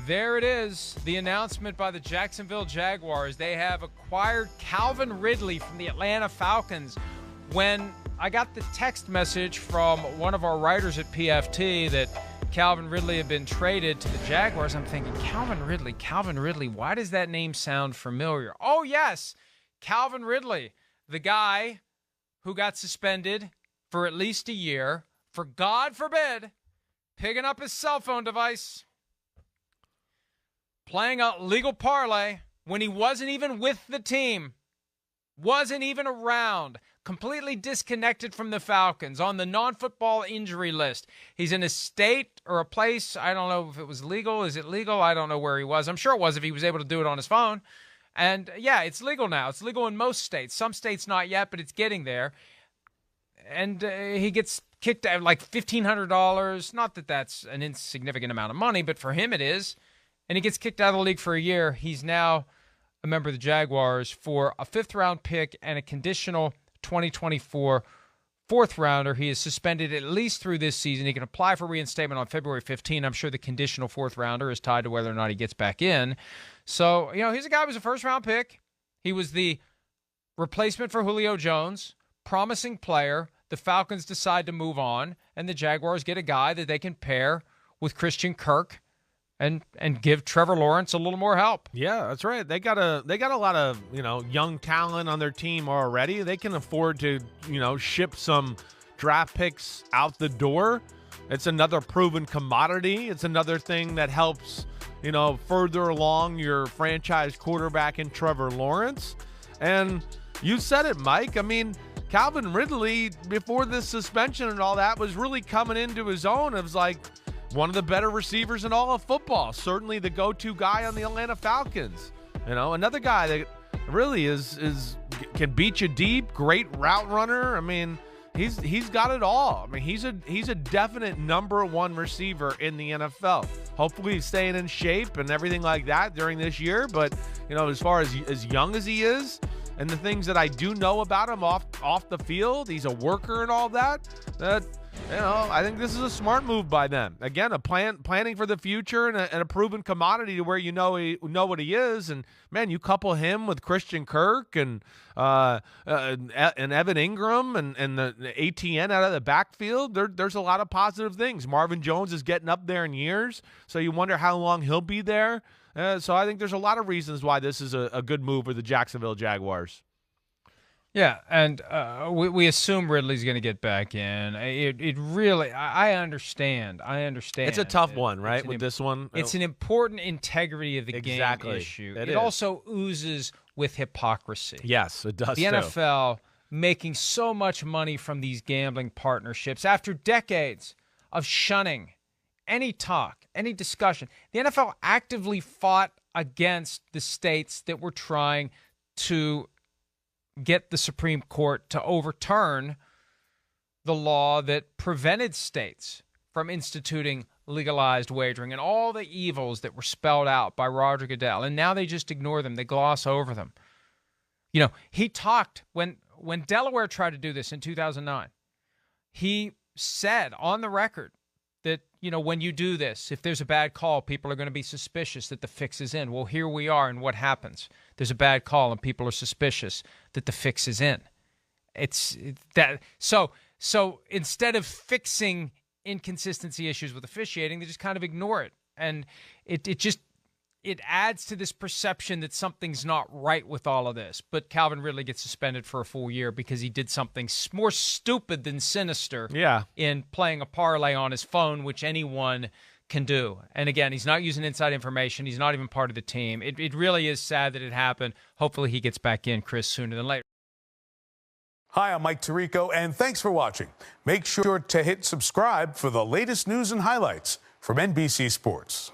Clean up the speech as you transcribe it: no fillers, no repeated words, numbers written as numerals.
There it is, the announcement by the Jacksonville Jaguars. They have acquired Calvin Ridley from the Atlanta Falcons. When I got the text message from one of our writers at PFT that Calvin Ridley had been traded to the Jaguars, I'm thinking, Calvin Ridley, why does that name sound familiar? Oh, yes, Calvin Ridley, the guy who got suspended for at least a year for, God forbid, picking up his cell phone device, playing a legal parlay when he wasn't even with the team, wasn't even around, completely disconnected from the Falcons, on the non-football injury list. He's in a state or a place, I don't know if it was legal. Is it legal? I don't know where he was. I'm sure it was if he was able to do it on his phone. And, yeah, it's legal now. It's legal in most states. Some states not yet, but it's getting there. And he gets kicked out like $1,500. Not that that's an insignificant amount of money, but for him it is. And he gets kicked out of the league for a year. He's now a member of the Jaguars for a fifth-round pick and a conditional 2024 fourth-rounder. He is suspended at least through this season. He can apply for reinstatement on February 15. I'm sure the conditional fourth-rounder is tied to whether or not he gets back in. So, here's a guy who was a first-round pick. He was the replacement for Julio Jones, promising player. The Falcons decide to move on, and the Jaguars get a guy that they can pair with Christian Kirk and give Trevor Lawrence a little more help. Yeah, that's right. They got a lot of, young talent on their team already. They can afford to, ship some draft picks out the door. It's another proven commodity. It's another thing that helps, further along your franchise quarterback in Trevor Lawrence. And you said it, Mike. I mean, Calvin Ridley, before this suspension and all that, was really coming into his own. It was like one of the better receivers in all of football. Certainly the go-to guy on the Atlanta Falcons. Another guy that really can beat you deep, great route runner. I mean, he's got it all. I mean, he's a definite number one receiver in the NFL. Hopefully he's staying in shape and everything like that during this year. But, as far as young as he is, and the things that I do know about him off the field, he's a worker and all that. I think this is a smart move by them. Again, planning for the future and a proven commodity to where you know what he is. And man, you couple him with Christian Kirk and Evan Ingram and the ATN out of the backfield. There's a lot of positive things. Marvin Jones is getting up there in years, so you wonder how long he'll be there. So I think there's a lot of reasons why this is a good move for the Jacksonville Jaguars. Yeah, and we assume Ridley's going to get back in. It really, I understand. It's a tough one, right, with this one? It's an important integrity of the game issue. It also oozes with hypocrisy. Yes, it does. The NFL making so much money from these gambling partnerships after decades of shunning any talk, any discussion. The NFL actively fought against the states that were trying to get the Supreme Court to overturn the law that prevented states from instituting legalized wagering and all the evils that were spelled out by Roger Goodell. And now they just ignore them. They gloss over them. He talked when Delaware tried to do this in 2009. He said on the record that, when you do this, if there's a bad call, people are going to be suspicious that the fix is in. Well, here we are, and what happens? There's a bad call, and people are suspicious that the fix is in. It's that. So instead of fixing inconsistency issues with officiating, they just kind of ignore it, and it adds to this perception that something's not right with all of this. But Calvin Ridley gets suspended for a full year because he did something more stupid than sinister in playing a parlay on his phone, which anyone can do. And again, he's not using inside information. He's not even part of the team. It really is sad that it happened. Hopefully he gets back in, Chris, sooner than later. Hi, I'm Mike Tirico, and thanks for watching. Make sure to hit subscribe for the latest news and highlights from NBC Sports.